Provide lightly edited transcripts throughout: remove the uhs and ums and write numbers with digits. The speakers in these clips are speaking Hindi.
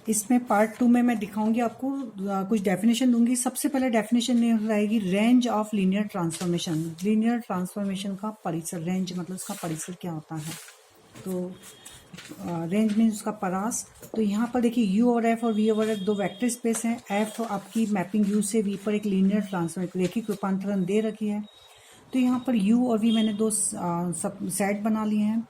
इसमें पार्ट 2 में मैं दिखाऊंगी आपको, कुछ डेफिनेशन दूंगी। सबसे पहले डेफिनेशन ये रहेगी range of linear transformation. Linear transformation का परिसर, रेंज मतलब उसका परिसर क्या होता है। तो रेंज मीन्स उसका परास। तो यहाँ पर देखिए यू और एफ और वी ओवर एफ दो वेक्टर स्पेस हैं। एफ आपकी मैपिंग यू से वी पर एक लीनियर ट्रांसफॉर्मेशन रेखिक रूपांतरण दे रखी है। तो यहाँ पर यू और वी मैंने दो सब सेट बना लिए हैं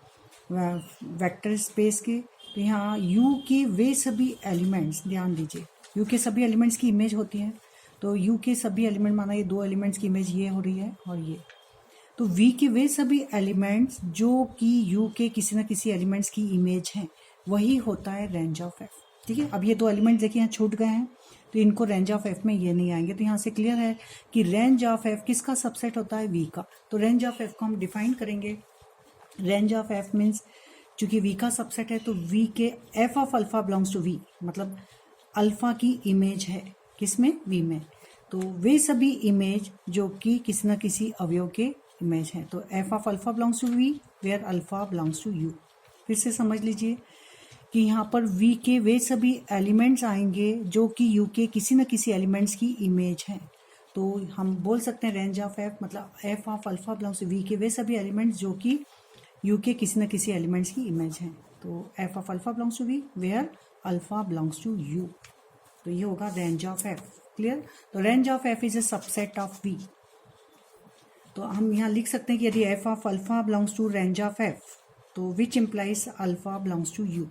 वेक्टर स्पेस के। तो यहाँ यू के वे सभी एलिमेंट्स, ध्यान दीजिए यू के सभी एलिमेंट्स की इमेज होती है। तो यू के सभी एलिमेंट माना ये दो एलिमेंट्स की इमेज ये हो रही है और ये। तो वी के वे सभी एलिमेंट्स जो कि यू के किसी न किसी एलिमेंट्स की इमेज हैं, वही होता है रेंज ऑफ एफ। ठीक है, अब ये दो एलिमेंट देखिए यहाँ छूट गए हैं, तो इनको रेंज ऑफ एफ में ये नहीं आएंगे। तो यहाँ से क्लियर है कि रेंज ऑफ एफ किसका सबसेट होता है, वी का। तो रेंज ऑफ एफ को हम डिफाइन करेंगे। रेंज ऑफ एफ मीन्स चूंकि वी का सबसेट है तो वी के F of alpha belongs to V, मतलब अल्फा की इमेज है किसमें, वी में। तो वे सभी इमेज जो कि किसी न किसी अवयव के इमेज है। तो F of alpha belongs to V where alpha belongs to U. फिर से समझ लीजिए कि यहाँ पर वी के वे सभी एलिमेंट्स आएंगे जो कि यू के किसी न किसी एलिमेंट्स की इमेज हैं। तो हम बोल सकते हैं रेंज ऑफ एफ मतलब F of alpha belongs to V के वे सभी एलिमेंट्स जो कि यू के किसी न किसी एलिमेंट्स की इमेज हैं। तो F of alpha belongs to V where alpha belongs to U. तो ये होगा रेंज ऑफ एफ। क्लियर। तो range of F is a subset of V. तो हम यहाँ लिख सकते हैं कि यदि F of alpha belongs to range of F तो which implies alpha belongs to U.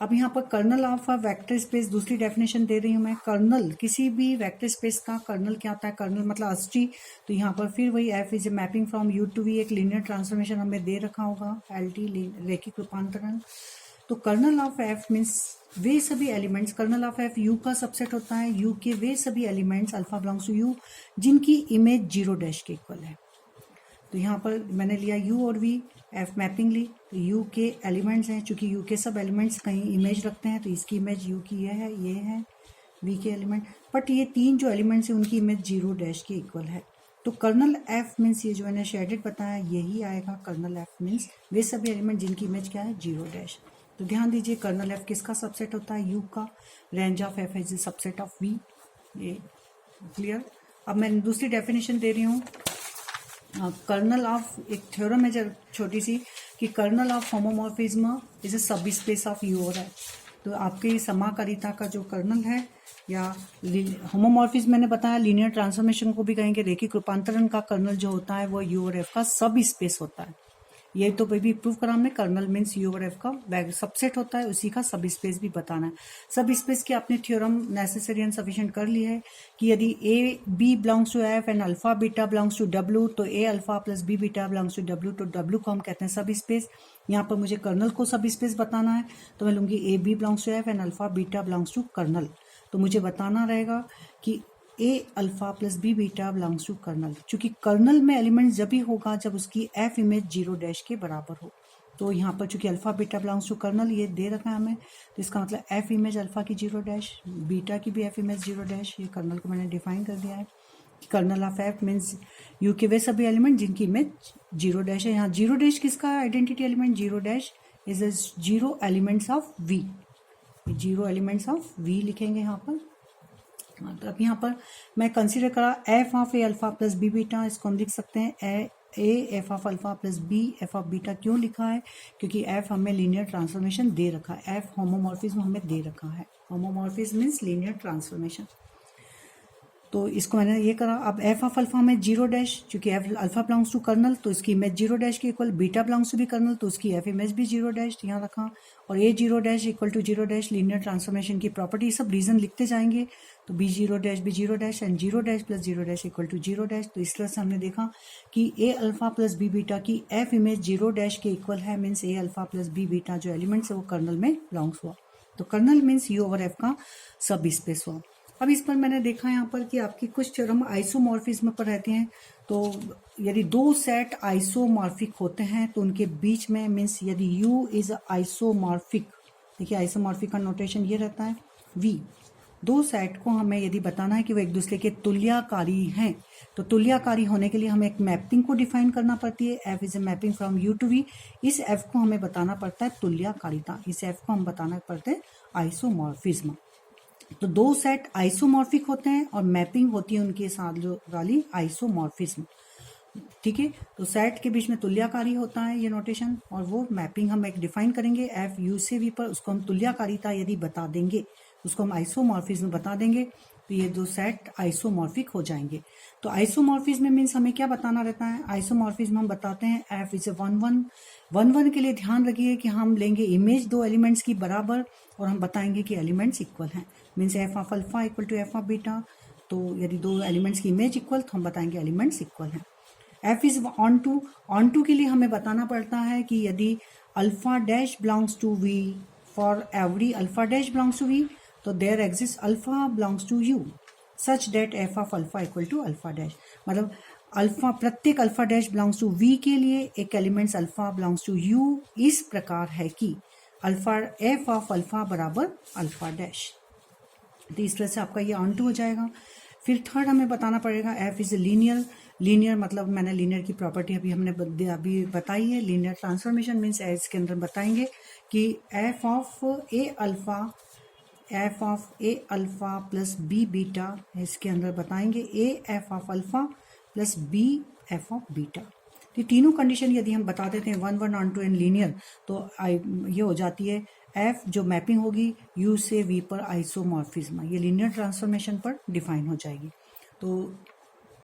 अब यहाँ पर kernel of a vector space दूसरी डेफिनेशन दे रही हूँ मैं। कर्नल किसी भी वेक्टर स्पेस का कर्नल क्या होता है, कर्नल मतलब अस्टी। तो यहाँ पर फिर वही F is a mapping from U to V, एक लीनियर ट्रांसफॉर्मेशन हमें दे रखा होगा एल टी रेखिक रूपांतरण। तो कर्नल ऑफ एफ मीन्स वे सभी elements, kernel of F U का सबसेट होता है। यू के वे सभी elements alpha belongs to U जिनकी इमेज जीरो डैश के इक्वल है। तो यहाँ पर मैंने लिया यू और वी, एफ मैपिंग ली। तो यू के एलिमेंट्स हैं, चूंकि यू के सब एलिमेंट्स कहीं इमेज रखते हैं तो इसकी इमेज यू की ये है वी के एलिमेंट। बट ये तीन जो एलिमेंट्स हैं उनकी इमेज जीरो डैश के इक्वल है। तो कर्नल एफ मीन्स ये जो मैंने शेडेड बताया यही आएगा। कर्नल एफ मीन्स वे सभी एलिमेंट जिनकी इमेज क्या है, जीरो डैश। तो ध्यान दीजिए कर्नल एफ किसका सबसेट होता है, यू का। Range of F is subset of V. ये क्लियर। अब मैं दूसरी डेफिनेशन दे रही हूँ। कर्नल ऑफ, एक थ्योरम है जब छोटी सी कि kernel of homomorphism is a subspace of U और एफ। तो आपके समाकारिता का जो कर्नल है या होमोमॉर्फिज्म मैंने बताया, लीनियर ट्रांसफॉर्मेशन को भी कहेंगे, रेखिक रूपांतरण का कर्नल जो होता है वो यू और एफ का सब स्पेस होता है। ये तो भी प्रूव करा हमने, कर्नल मीन्स यू और एफ का सबसेट होता है, उसी का सब स्पेस भी बताना है। सब स्पेस की आपने थ्योरम नेसेसरी एंड सफिशिएंट कर ली है कि यदि a b belongs to F and alpha beta belongs to W तो a alpha plus B beta belongs to W, तो डब्ल्यू को हम कहते हैं सब स्पेस। यहाँ पर मुझे कर्नल को सब स्पेस बताना है तो मैं लूंगी a b belongs to F and alpha beta belongs to kernel. तो मुझे बताना रहेगा कि ए alpha plus B beta belongs to kernel. चूंकि कर्नल में एलिमेंट जब भी होगा जब उसकी एफ इमेज जीरो डैश के बराबर हो। तो यहाँ पर चूंकि alpha beta belongs to kernel ये दे रखा है हमें, तो इसका मतलब एफ इमेज अल्फा की जीरो डैश, बीटा की भी एफ इमेज जीरो डैश। ये कर्नल को मैंने डिफाइन कर दिया है। Kernel of F means U के वे सभी एलिमेंट जिनकी इमेज जीरो डैश है। यहाँ जीरो डैश किसका identity element, zero dash is a zero elements of V. Zero elements of V लिखेंगे यहाँ पर। तो अब यहाँ पर मैं कंसीडर करा F of A alpha plus B beta, इसको हम लिख सकते हैं A F of alpha plus B F of beta. क्यों लिखा है, क्योंकि एफ हमें लीनियर ट्रांसफॉर्मेशन दे रखा है, एफ होमोमॉर्फिज्म हमें दे रखा है। Homomorphism means linear transformation. तो इसको मैंने ये करा। अब एफ ऑफ अल्फा में जीरो डैश, चूंकि F alpha belongs to kernel तो इसकी इमेज जीरो डैश के इक्वल, बीटा बिलोंग्स टू भी कर्नल तो उसकी एफ इमेज भी जीरो डैश यहाँ रखा, और a zero dash equal to zero dash linear transformation की प्रॉपर्टी। सब रीजन लिखते जाएंगे। तो b zero dash and zero dash plus zero dash equal to zero dash. तो इस तरह से हमने देखा कि ए अल्फा प्लस बी बीटा की एफ इमेज जीरो डैश के इक्वल है, means A alpha plus B beta जो एलिमेंट्स है वो कर्नल में बिलोंग्स हुआ। तो kernel means U over F का सब स्पेस हुआ। अब इस पर मैंने देखा यहाँ पर कि आपकी कुछ थ्योरम आइसोमॉर्फिज्म पर रहती हैं। तो यदि दो सेट आइसोमॉर्फिक होते हैं तो उनके बीच में मीन्स यदि U इज आइसोमॉर्फिक, देखिए आइसोमॉर्फिक का नोटेशन ये रहता है V। दो सेट को हमें यदि बताना है कि वो एक दूसरे के तुल्यकारी हैं, तो तुल्यकारी होने के लिए हमें एक मैपिंग को डिफाइन करना पड़ती है। F is a mapping from U to V. इस एफ को हमें बताना पड़ता है तुल्यकारिता, इस एफ को हम बताना पड़ता है आइसोमॉर्फिज्म। तो दो सेट आइसोमॉर्फिक होते हैं और मैपिंग होती है उनके साथ जो वाली आइसोमॉर्फिज्म। ठीक है, तो सेट के बीच में तुल्यकारी होता है ये नोटेशन, और वो मैपिंग हम एक डिफाइन करेंगे एफ यू से वी पर, उसको हम तुल्यकारिता यदि बता देंगे, उसको हम आइसोमॉर्फिज्म बता देंगे, तो ये दो सेट आइसोमॉर्फिक हो जाएंगे। तो आइसोमॉर्फिज्म मीन्स हमें क्या बताना रहता है, आइसोमॉर्फिज्म हम बताते हैं एफ इज ए 1 1 के लिए ध्यान रखिए कि हम लेंगे इमेज दो एलिमेंट्स की बराबर और हम बताएंगे कि एलिमेंट्स इक्वल हैं, means F of alpha equal to F of beta. तो यदि दो एलिमेंट्स की इमेज इक्वल तो हम बताएंगे एलिमेंट्स इक्वल हैं। एफ इज ऑन टू के लिए हमें बताना पड़ता है कि यदि alpha dash belongs to V, for every alpha dash belongs to V, तो there exist alpha belongs to U such that F of alpha equal to alpha dash. मतलब अल्फा, प्रत्येक alpha dash belongs to V के लिए एक elements alpha belongs to U इस प्रकार है कि अल्फा एफ ऑफ अल्फा बराबर अल्फा डैश। तो इस तरह से आपका ये ऑन टू हो जाएगा। फिर थर्ड हमें बताना पड़ेगा F is a linear. Linear मतलब मैंने लीनियर की प्रॉपर्टी अभी बताई है। लीनियर ट्रांसफॉर्मेशन मीन्स एज के अंदर बताएंगे कि F of A alpha plus B beta, इसके अंदर बताएंगे A F of alpha plus B F of beta. ये तीनों कंडीशन यदि हम बता देते हैं 1 1 ऑन टू एंड लीनियर, तो ये हो जाती है एफ जो मैपिंग होगी यू से वी पर आइसोमॉर्फिज्म, ये लीनियर ट्रांसफॉर्मेशन पर डिफाइन हो जाएगी। तो